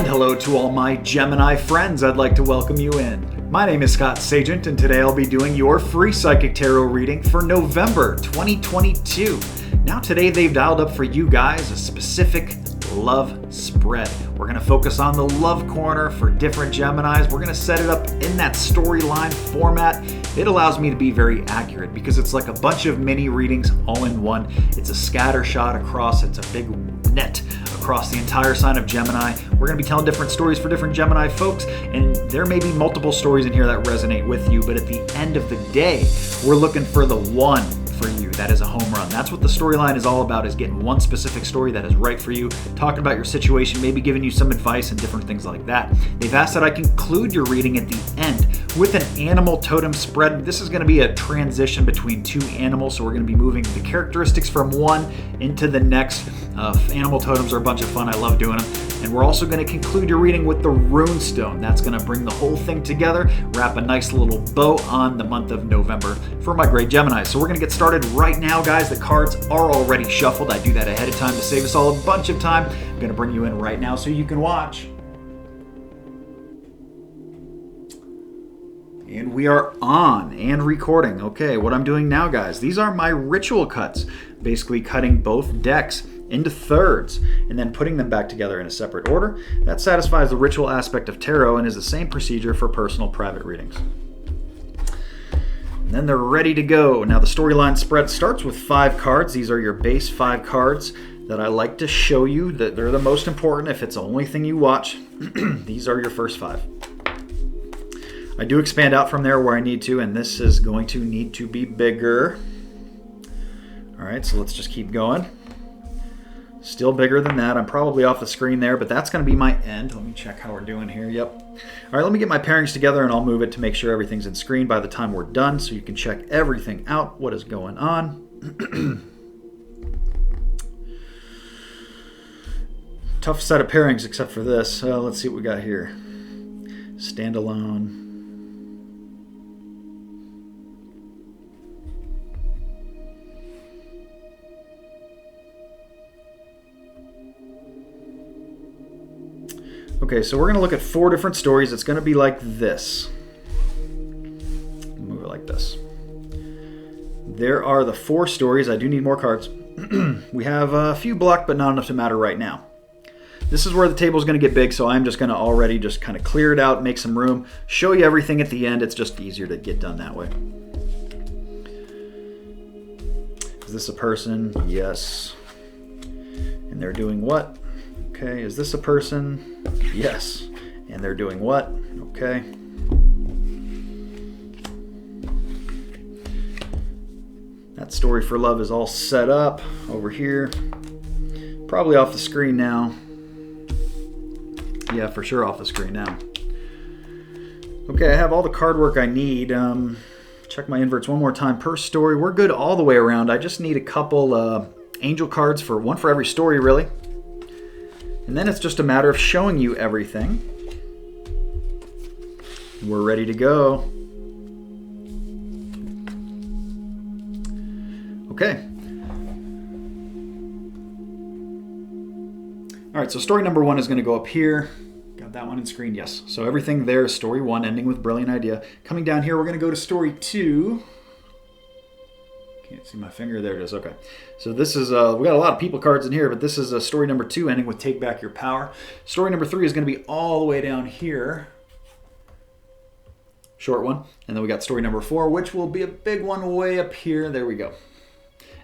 And hello to all my Gemini friends. I'd like to welcome you in. My name is Scott Sagent, and today I'll be doing your free psychic tarot reading for November 2022. Now today they've dialed up for you guys a specific love spread. We're going to focus on the love corner for different Geminis. We're going to set it up in that storyline format. It allows me to be very accurate because it's like a bunch of mini readings all in one. It's a scatter shot across. It's a big net across the entire sign of Gemini. We're going to be telling different stories for different Gemini folks, and there may be multiple stories in here that resonate with you, but at the end of the day, we're looking for the one for you that is a home run. That's what the storyline is all about, is getting one specific story that is right for you, talking about your situation, maybe giving you some advice and different things like that. They've asked that I conclude your reading at the end with an animal totem spread. This is going to be a transition between two animals, so we're going to be moving the characteristics from one into the next. Animal totems are a bunch of fun. I love doing them. And we're also going to conclude your reading with the rune stone. That's going to bring the whole thing together, wrap a nice little bow on the month of November for my great Gemini. So we're going to get started right now, guys. The cards are already shuffled. I do that ahead of time to save us all a bunch of time. I'm going to bring you in right now so you can watch. And we are on and recording. Okay, what I'm doing now, guys, these are my ritual cuts. Basically cutting both decks into thirds and then putting them back together in a separate order. That satisfies the ritual aspect of tarot and is the same procedure for personal private readings. And then they're ready to go. Now the storyline spread starts with 5 cards. These are your base 5 cards that I like to show you that they're the most important if it's the only thing you watch. These are your first 5. I do expand out from there where I need to, and this is going to need to be bigger. All right, so let's just keep going. Still bigger than that. I'm probably off the screen there, but that's going to be my end. Let me check how we're doing here. Yep. All right, let me get my pairings together, and I'll move it to make sure everything's in screen by the time we're done, so you can check everything out, what is going on. Tough set of pairings except for this. Let's see what we got here. Standalone. Okay, so we're going to look at 4 different stories. It's going to be like this. Move it like this. There are the 4 stories. I do need more cards. We have a few blocked, but not enough to matter right now. This is where the table is going to get big, so I'm just going to already just kind of clear it out, make some room, show you everything at the end. It's just easier to get done that way. Is this a person? Yes. And they're doing what? Okay, is this a person? Yes. And they're doing what? Okay. That story for love is all set up over here. Probably off the screen now. Yeah, for sure off the screen now. Okay, I have all the card work I need. Check my inverts one more time per story. We're good all the way around. I just need a couple angel cards, for one for every story, really. And then it's just a matter of showing you everything. We're ready to go. Okay. All right, so story number 1 is going to go up here. Got that one in screen, yes. So everything there is story 1, ending with brilliant idea. Coming down here, we're going to go to story 2. Can't see my finger. There it is. Okay. So this is, we got a lot of people cards in here, but this is story number 2, ending with Take Back Your Power. Story number 3 is going to be all the way down here. Short one. And then we got story number 4, which will be a big one way up here. There we go.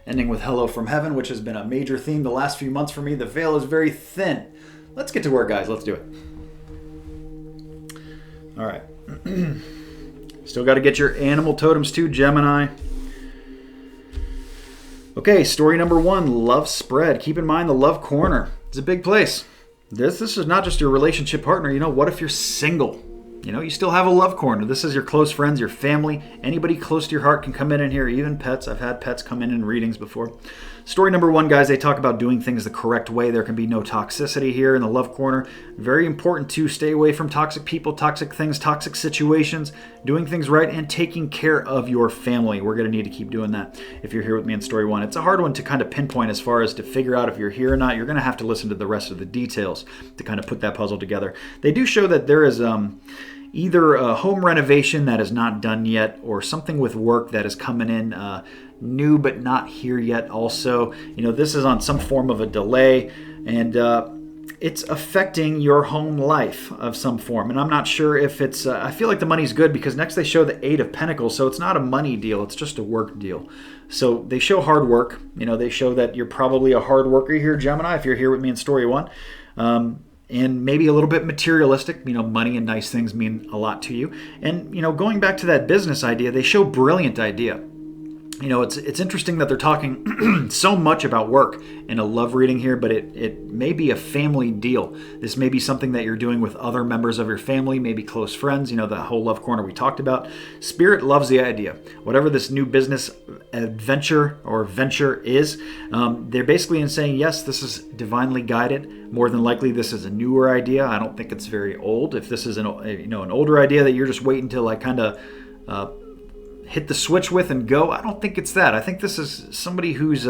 Ending with Hello from Heaven, which has been a major theme the last few months for me. The veil is very thin. Let's get to work, guys. Let's do it. All right. Still got to get your animal totems too, Gemini. Okay, story number 1, love spread. Keep in mind the love corner. It's a big place. This is not just your relationship partner. You know, what if you're single? You still have a love corner. This is your close friends, your family. Anybody close to your heart can come in here, even pets. I've had pets come in readings before. Story number 1, guys, they talk about doing things the correct way. There can be no toxicity here in the love corner. Very important to stay away from toxic people, toxic things, toxic situations, doing things right, and taking care of your family. We're going to need to keep doing that if you're here with me in story 1. It's a hard one to kind of pinpoint as far as to figure out if you're here or not. You're going to have to listen to the rest of the details to kind of put that puzzle together. They do show that there is either a home renovation that is not done yet or something with work that is coming in new but not here yet also. This is on some form of a delay, and it's affecting your home life of some form. And I'm not sure if it's, I feel like the money's good because next they show the 8 of Pentacles, so it's not a money deal, it's just a work deal. So they show hard work. They show that you're probably a hard worker here, Gemini, if you're here with me in story 1. And maybe a little bit materialistic. Money and nice things mean a lot to you. And, going back to that business idea, they show brilliant idea. It's interesting that they're talking so much about work in a love reading here, but it may be a family deal. This may be something that you're doing with other members of your family, maybe close friends, the whole love corner we talked about. Spirit loves the idea. Whatever this new business adventure or venture is, they're basically saying, yes, this is divinely guided. More than likely, this is a newer idea. I don't think it's very old. If this is an older idea that you're just waiting to kind of hit the switch with and go, I don't think it's that. I think this is somebody who's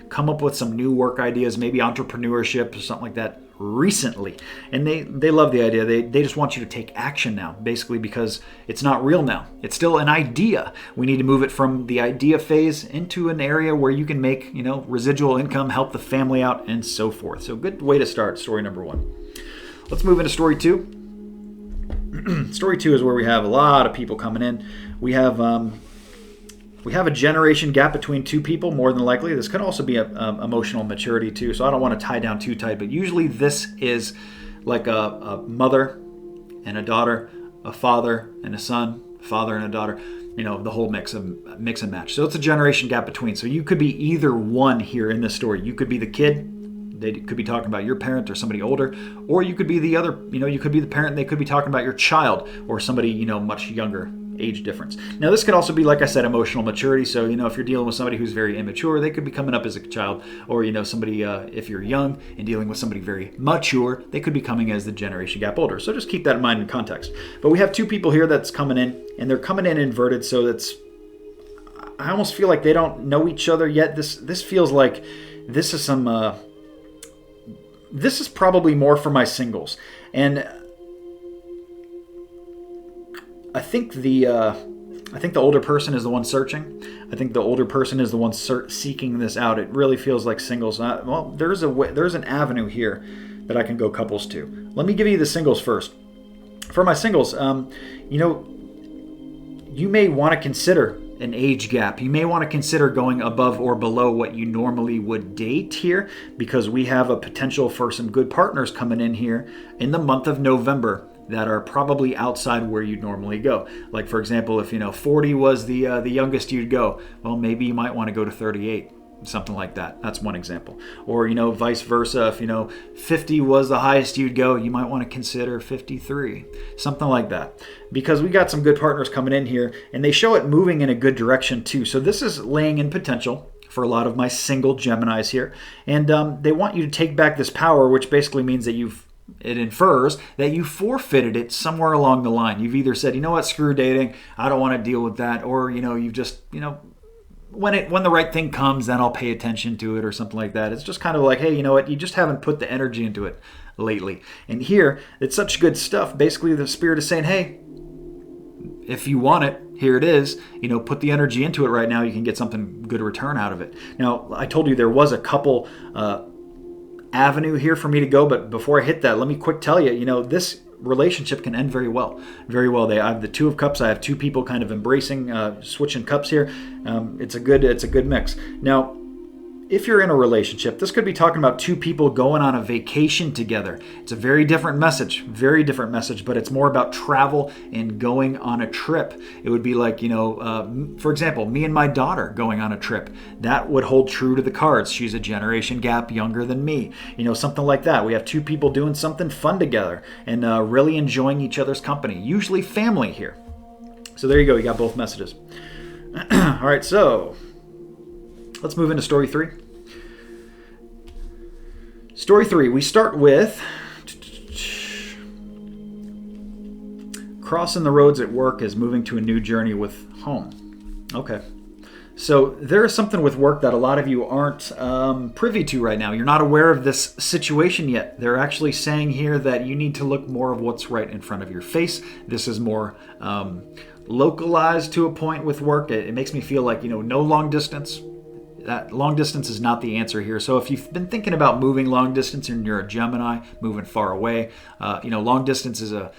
come up with some new work ideas, maybe entrepreneurship or something like that recently. And they love the idea. They just want you to take action now, basically, because it's not real now. It's still an idea. We need to move it from the idea phase into an area where you can make, residual income, help the family out, and so forth. So good way to start story number 1. Let's move into story 2. Story 2 is where we have a lot of people coming in. We have a generation gap between 2 people, more than likely. This could also be emotional maturity too, so I don't want to tie down too tight, but usually this is like a mother and a daughter, a father and a son, father and a daughter, the whole mix and match. So it's a generation gap between. So you could be either one here in this story. You could be the kid. They could be talking about your parent or somebody older, or you could be the other, you could be the parent and they could be talking about your child or somebody, much younger age difference. Now, this could also be, like I said, emotional maturity. So, if you're dealing with somebody who's very immature, they could be coming up as a child, or, somebody, if you're young and dealing with somebody very mature, they could be coming as the generation gap older. So just keep that in mind in context. But we have 2 people here that's coming in, and they're coming in inverted. So I almost feel like they don't know each other yet. This feels like this is some, this is probably more for my singles. And I think the older person is the one searching. I think the older person is the one seeking this out. It really feels like singles. There's an avenue here that I can go couples to. Let me give you the singles first. For my singles, you may want to consider an age gap. You may want to consider going above or below what you normally would date here, because we have a potential for some good partners coming in here in the month of November that are probably outside where you'd normally go. Like, for example, if 40 was the youngest you'd go, well, maybe you might want to go to 38, something like that. That's one example. Or vice versa, if 50 was the highest you'd go, you might want to consider 53, something like that. Because we got some good partners coming in here, and they show it moving in a good direction too. So this is laying in potential for a lot of my single Geminis here, and they want you to take back this power, which basically means that it infers that you forfeited it somewhere along the line. You've either said, screw dating, I don't want to deal with that, or you've just when the right thing comes, then I'll pay attention to it or something like that. It's just kind of like, hey, you just haven't put the energy into it lately. And here, it's such good stuff. Basically, the Spirit is saying, hey, if you want it, here it is. Put the energy into it right now. You can get something good return out of it. Now, I told you there was a couple avenue here for me to go, but before I hit that, let me quick tell you, this relationship can end very well. Very well. I have the 2 of Cups. I have 2 people kind of embracing, switching cups here. It's a good mix. Now, if you're in a relationship, this could be talking about two people going on a vacation together. It's a very different message, but it's more about travel and going on a trip. It would be like, for example, me and my daughter going on a trip. That would hold true to the cards. She's a generation gap younger than me. Something like that. We have two people doing something fun together and really enjoying each other's company. Usually family here. So there you go. You got both messages. All right, so let's move into story 3. Story 3, we start with crossing the roads at work is moving to a new journey with home. Okay. So there is something with work that a lot of you aren't privy to right now. You're not aware of this situation yet. They're actually saying here that you need to look more of what's right in front of your face. This is more localized to a point with work. It makes me feel like, no long distance. That long distance is not the answer here. So if you've been thinking about moving long distance and you're a Gemini, moving far away, long distance is a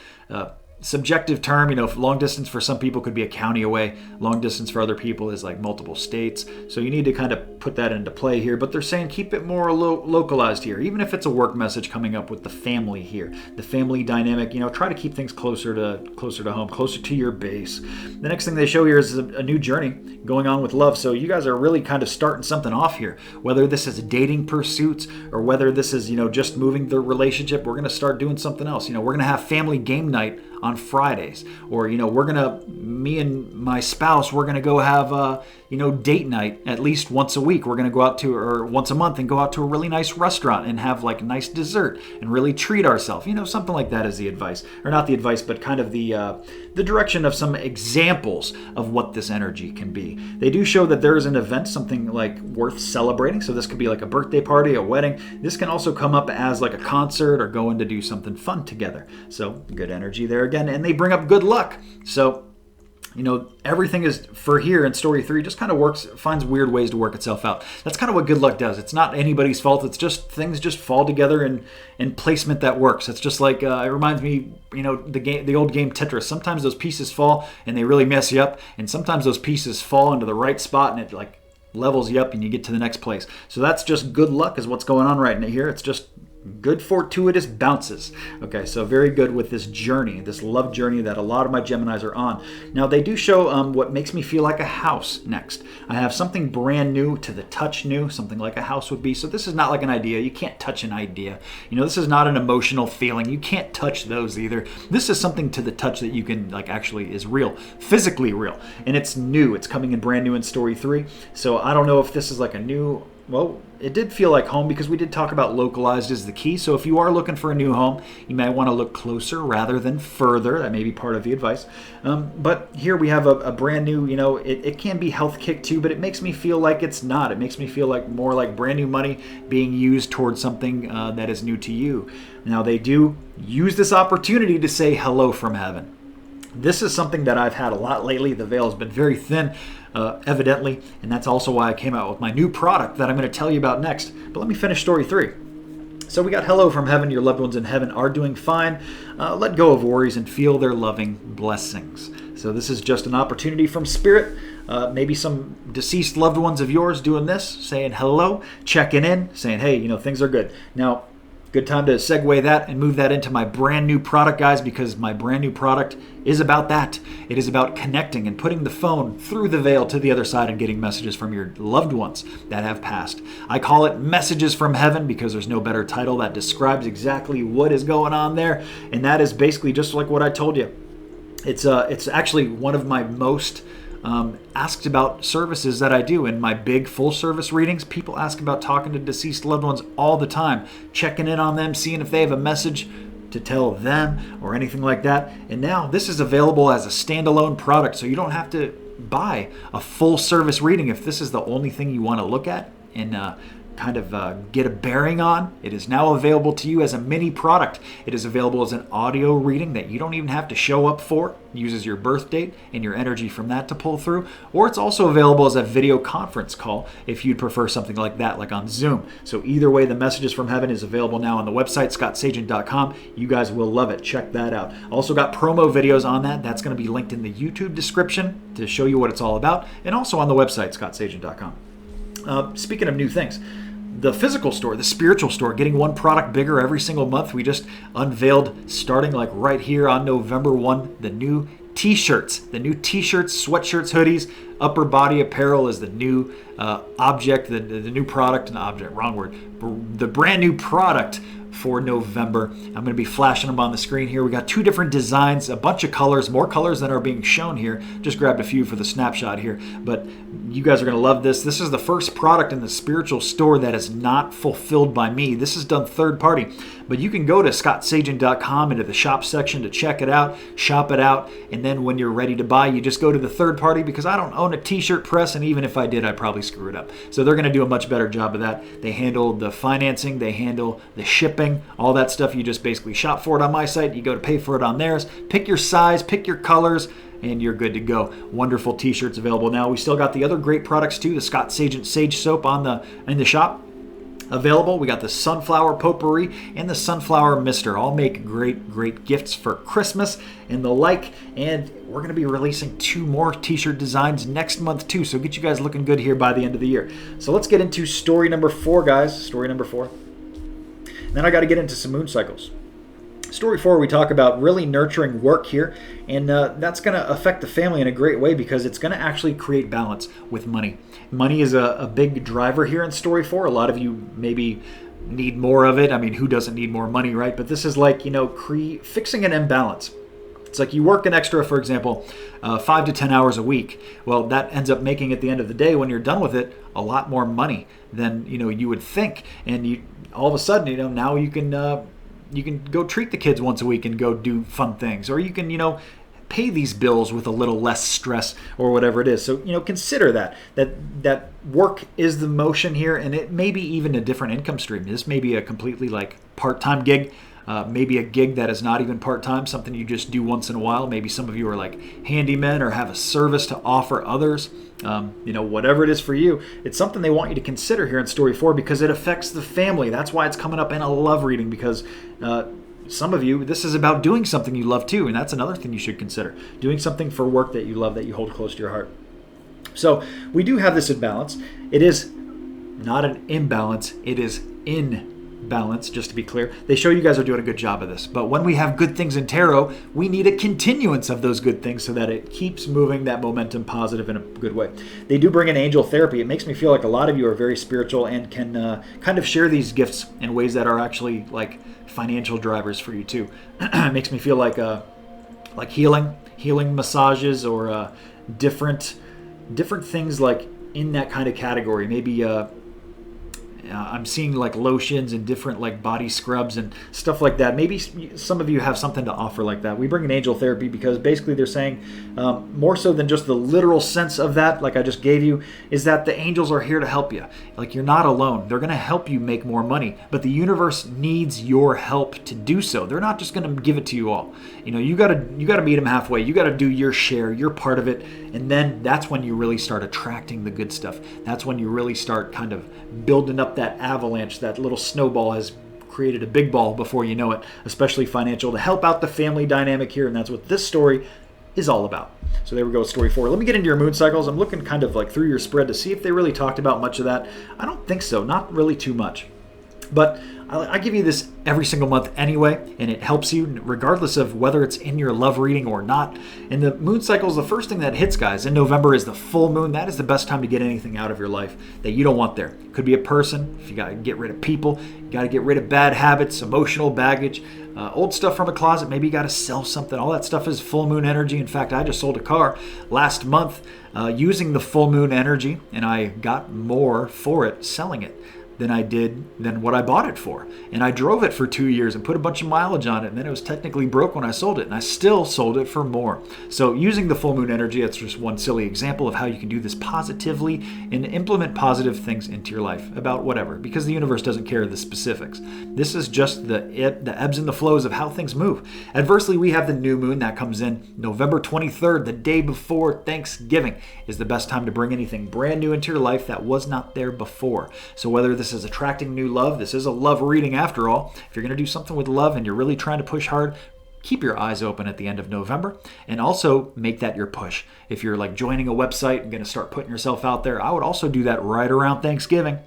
subjective term. Long distance for some people could be a county away. Long distance for other people is like multiple states. So you need to kind of put that into play here. But they're saying keep it more localized here, even if it's a work message coming up with the family here, the family dynamic. Try to keep things closer to home, closer to your base. The next thing they show here is a new journey going on with love. So you guys are really kind of starting something off here. Whether this is dating pursuits or whether this is just moving the relationship, we're going to start doing something else. We're going to have family game night on Fridays, or me and my spouse, we're gonna go have date night at least once a week. We're gonna go out to, or once a month, and go out to a really nice restaurant and have like nice dessert and really treat ourselves. Something like that is the advice, or not the advice, but kind of the direction of some examples of what this energy can be. They do show that there is an event, something like worth celebrating. So this could be like a birthday party, a wedding. This can also come up as like a concert or going to do something fun together. So good energy there again. And they bring up good luck. So everything is for here in story 3 just kind of finds weird ways to work itself out. That's kind of what good luck does. It's not anybody's fault. It's just things just fall together in placement that works. It's just like, it reminds me, the old game Tetris. Sometimes those pieces fall and they really mess you up. And sometimes those pieces fall into the right spot and it like levels you up and you get to the next place. So that's just good luck is what's going on right here. It's just good fortuitous bounces. Okay, so very good with this journey, this love journey that a lot of my Geminis are on. Now they do show what makes me feel like a house next. I have something brand new to the touch new, something like a house would be. So this is not like an idea. You can't touch an idea. This is not an emotional feeling. You can't touch those either. This is something to the touch that you can like actually is real, physically real. And it's new. It's coming in brand new in story 3. So I don't know if this is like a new, well, it did feel like home because we did talk about localized is the key. So if you are looking for a new home, you might want to look closer rather than further. That may be part of the advice. But here we have a brand new, it can be health kick too, but it makes me feel like it's not. It makes me feel like more like brand new money being used towards something that is new to you. Now they do use this opportunity to say hello from heaven. This is something that I've had a lot lately. The veil has been very thin, evidently, and that's also why I came out with my new product that I'm going to tell you about next. But let me finish story 3. So we got hello from heaven. Your loved ones in heaven are doing fine. Let go of worries and feel their loving blessings. So this is just an opportunity from Spirit. Maybe some deceased loved ones of yours doing this, saying hello, checking in, saying, hey, things are good. Now, good time to segue that and move that into my brand new product, guys, because my brand new product is about that. It is about connecting and putting the phone through the veil to the other side and getting messages from your loved ones that have passed. I call it Messages from Heaven because there's no better title that describes exactly what is going on there. And that is basically just like what I told you. It's actually one of my most asked about services that I do in my big full service readings. People ask about talking to deceased loved ones all the time, checking in on them, seeing if they have a message to tell them or anything like that. And now this is available as a standalone product, so you don't have to buy a full service reading if this is the only thing you want to look at and kind of get a bearing on. It is now available to you as a mini product. It is available as an audio reading that you don't even have to show up for. It uses your birth date and your energy from that to pull through. Or it's also available as a video conference call if you'd prefer something like that, like on Zoom. So either way, the Messages from Heaven is available now on the website, scottsagent.com. You guys will love it. Check that out. Also got promo videos on that. That's going to be linked in the YouTube description to show you what it's all about, and also on the website, scottsagent.com. Speaking of new things, the physical store, the spiritual store, getting one product bigger every single month. We just unveiled, starting like right here on November 1, the new t-shirts, sweatshirts, hoodies. Upper body apparel is the new object, the new product, an object, wrong word, the brand new product for November. I'm going to be flashing them on the screen here. We got 2 different designs, a bunch of colors, more colors than are being shown here. Just grabbed a few for the snapshot here, but you guys are going to love this. This is the first product in the spiritual store that is not fulfilled by me. This is done third party, but you can go to scottsagent.com into the shop section to check it out, shop it out, and then when you're ready to buy, you just go to the third party, because I don't own a t-shirt press, and even if I did, I'd probably screw it up. So they're going to do a much better job of that. They handle the financing, they handle the shipping, all that stuff. You just basically shop for it on my site. You go to pay for it on theirs. Pick your size, pick your colors, and you're good to go. Wonderful t-shirts available now. We still got the other great products too. The Scott Sagent Sage Soap in the shop available. We got the Sunflower Potpourri and the Sunflower Mister. All make great gifts for Christmas and the like. And we're going to be releasing 2 more t-shirt designs next month too. So get you guys looking good here by the end of the year. So let's get into story number 4, guys. Story number 4. Then I got to get into some moon cycles. Story 4, we talk about really nurturing work here, and that's going to affect the family in a great way, because it's going to actually create balance with money. Money is a big driver here in story 4. A lot of you maybe need more of it. I mean, who doesn't need more money, right? But this is like, fixing an imbalance. It's like you work an extra, for example, 5 to 10 hours a week. Well, that ends up making at the end of the day, when you're done with it, a lot more money than you would think. And all of a sudden, now you can go treat the kids once a week and go do fun things, or you can pay these bills with a little less stress or whatever it is. So consider that work is the motion here, and it may be even a different income stream. This may be a completely part-time gig. Maybe a gig that is not even part-time, something you just do once in a while. Maybe some of you are like handymen or have a service to offer others. Whatever it is for you, it's something they want you to consider here in story 4, because it affects the family. That's why it's coming up in a love reading, because some of you, this is about doing something you love too, and that's another thing you should consider. Doing something for work that you love, that you hold close to your heart. So we do have this imbalance. It is not an imbalance, it is in balance, just to be clear. They show you guys are doing a good job of this. But when we have good things in tarot, we need a continuance of those good things so that it keeps moving that momentum positive in a good way. They do bring in angel therapy. It makes me feel like a lot of you are very spiritual and can kind of share these gifts in ways that are actually like financial drivers for you too. It makes me feel like healing massages, or different things like in that kind of category. Maybe I'm seeing like lotions and different like body scrubs and stuff like that. Maybe some of you have something to offer like that. We bring in angel therapy because basically they're saying more so than just the literal sense of that, like I just gave you, is that the angels are here to help you. Like you're not alone. They're going to help you make more money, but the universe needs your help to do so. They're not just going to give it to you all. You got to meet them halfway. You got to do your share, your part of it, and then that's when you really start attracting the good stuff. That's when you really start kind of building up that avalanche. That little snowball has created a big ball before you know it, especially financial, to help out the family dynamic here, and that's what this story is all about. So there we go, story 4. Let me get into your moon cycles. I'm looking kind of like through your spread to see if they really talked about much of that. I don't think so, not really too much. But I give you this every single month anyway, and it helps you regardless of whether it's in your love reading or not. And the moon cycles, the first thing that hits, guys, in November is the full moon. That is the best time to get anything out of your life that you don't want there. Could be a person. If you got to get rid of people, you got to get rid of bad habits, emotional baggage, old stuff from a closet. Maybe you got to sell something. All that stuff is full moon energy. In fact, I just sold a car last month using the full moon energy, and I got more for it selling it than what I bought it for. And I drove it for 2 years and put a bunch of mileage on it, and then it was technically broke when I sold it, and I still sold it for more. So using the full moon energy, that's just one silly example of how you can do this positively and implement positive things into your life about whatever, because the universe doesn't care the specifics. This is just the ebbs and the flows of how things move. Adversely, we have the new moon that comes in November 23rd, the day before Thanksgiving, is the best time to bring anything brand new into your life that was not there before. So whether this is attracting new love, this is a love reading after all. If you're going to do something with love and you're really trying to push hard, keep your eyes open at the end of November, and also make that your push. If you're like joining a website and going to start putting yourself out there, I would also do that right around Thanksgiving.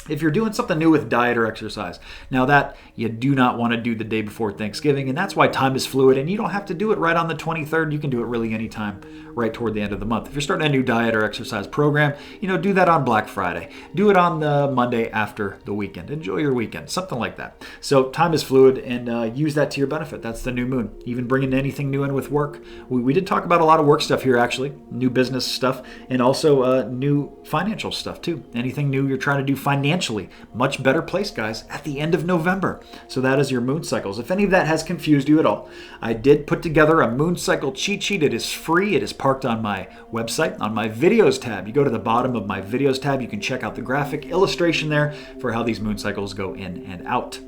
If you're doing something new with diet or exercise, now that you do not want to do the day before Thanksgiving, and that's why time is fluid, and you don't have to do it right on the 23rd. You can do it really anytime right toward the end of the month. If you're starting a new diet or exercise program, do that on Black Friday. Do it on the Monday after the weekend. Enjoy your weekend, something like that. So time is fluid, and use that to your benefit. That's the new moon. Even bringing anything new in with work. We did talk about a lot of work stuff here, actually, new business stuff, and also new financial stuff too. Anything new you're trying to do financially, much better place, guys, at the end of November. So that is your moon cycles. If any of that has confused you at all, I did put together a moon cycle cheat sheet. It is free. It is parked on my website on my videos tab. You go to the bottom of my videos tab, you can check out the graphic illustration there for how these moon cycles go in and out.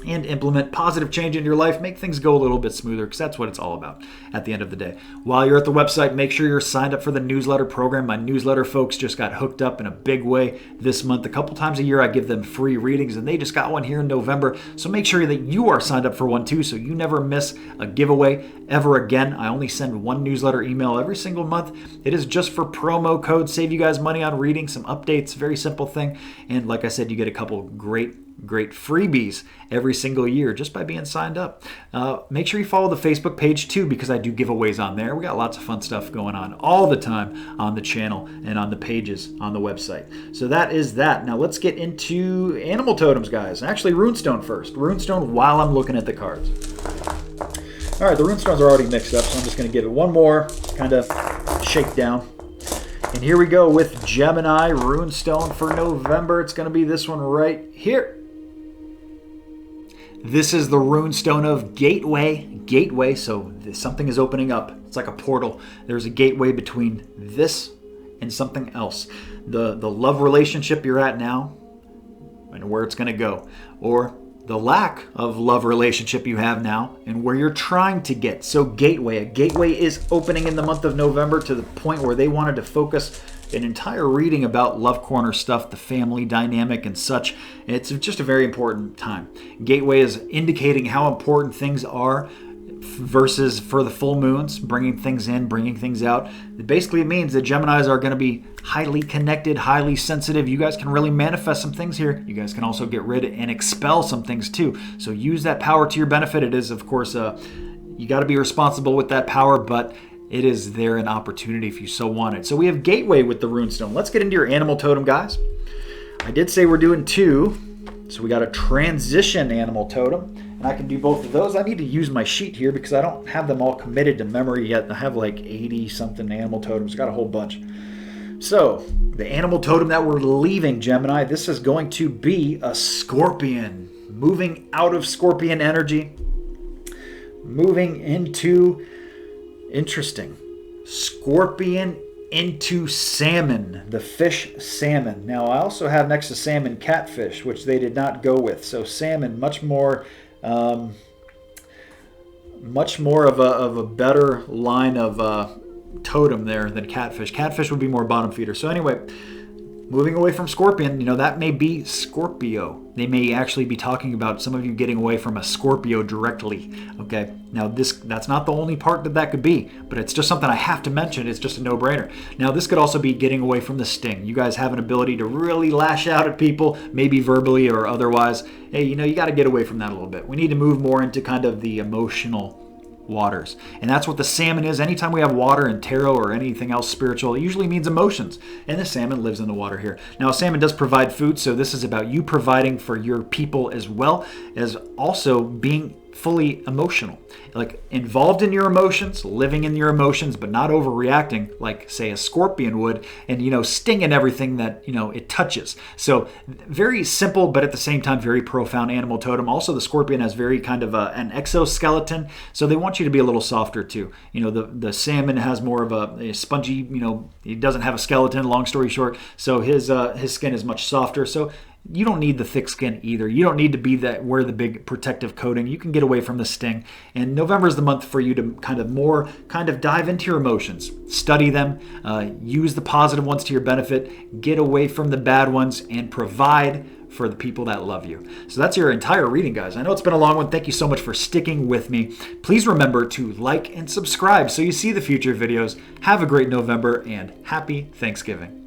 And implement positive change in your life, make things go a little bit smoother, because that's what it's all about at the end of the day. While you're at the website, make sure you're signed up for the newsletter program. My newsletter folks just got hooked up in a big way this month. A couple times a year I give them free readings, and they just got one here in November. So make sure that you are signed up for one too, so you never miss a giveaway ever again. I only send one newsletter email every single month. It is just for promo code, save you guys money on reading, some updates, very simple thing. And like I said, you get a couple great freebies every single year just by being signed up. Make sure you follow the Facebook page too, because I do giveaways on there. We got lots of fun stuff going on all the time on the channel and on the pages on the website. So that is that. Now let's get into animal totems, guys. Actually, runestone first. Runestone while I'm looking at the cards. All right, the runestones are already mixed up, so I'm just going to give it one more kind of shake down. And here we go with Gemini runestone for November. It's going to be this one right here. This is the runestone of gateway. Gateway, so something is opening up. It's like a portal. There's a gateway between this and something else. The love relationship you're at now and where it's going to go. Or the lack of love relationship you have now and where you're trying to get. So gateway. A gateway is opening in the month of November to the point where they wanted to focus an entire reading about Love Corner stuff, the family dynamic and such. It's just a very important time. Gateway is indicating how important things are versus for the full moons, bringing things in, bringing things out. Basically, it means that Geminis are going to be highly connected, highly sensitive. You guys can really manifest some things here. You guys can also get rid and expel some things too. So use that power to your benefit. It is, of course, you got to be responsible with that power, but it is there an opportunity if you so want it. So we have gateway with the runestone. Let's get into your animal totem, guys. I did say we're doing two. So we got a transition animal totem. And I can do both of those. I need to use my sheet here because I don't have them all committed to memory yet. I have like 80-something animal totems. Got a whole bunch. So the animal totem that we're leaving, Gemini, this is going to be a scorpion. Moving out of scorpion energy. Moving into... Interesting. Scorpion into salmon, the fish salmon. Now I also have next to salmon catfish, which they did not go with. So salmon, much more of a better line of totem there than catfish. Catfish would be more bottom feeder. So anyway, moving away from scorpion, that may be Scorpio. They may actually be talking about some of you getting away from a Scorpio directly. Okay, now that's not the only part that could be, but it's just something I have to mention. It's just a no-brainer. Now this could also be getting away from the sting. You guys have an ability to really lash out at people, maybe verbally or otherwise. Hey, you got to get away from that a little bit. We need to move more into kind of the emotional waters. And that's what the salmon is. Anytime we have water in tarot or anything else spiritual, it usually means emotions. And the salmon lives in the water here. Now, a salmon does provide food, so this is about you providing for your people as well as also being fully emotional. Like involved in your emotions, living in your emotions, but not overreacting like, say, a scorpion would, and, stinging everything that, it touches. So very simple, but at the same time, very profound animal totem. Also, the scorpion has very kind of an exoskeleton, so they want you to be a little softer too. The salmon has more of a spongy, he doesn't have a skeleton, long story short, so his skin is much softer. So you don't need the thick skin either. You don't need to be wear the big protective coating. You can get away from the sting. And November is the month for you to kind of dive into your emotions, study them, use the positive ones to your benefit, get away from the bad ones, and provide for the people that love you. So that's your entire reading, guys. I know it's been a long one. Thank you so much for sticking with me. Please remember to like and subscribe so you see the future videos. Have a great November and happy Thanksgiving.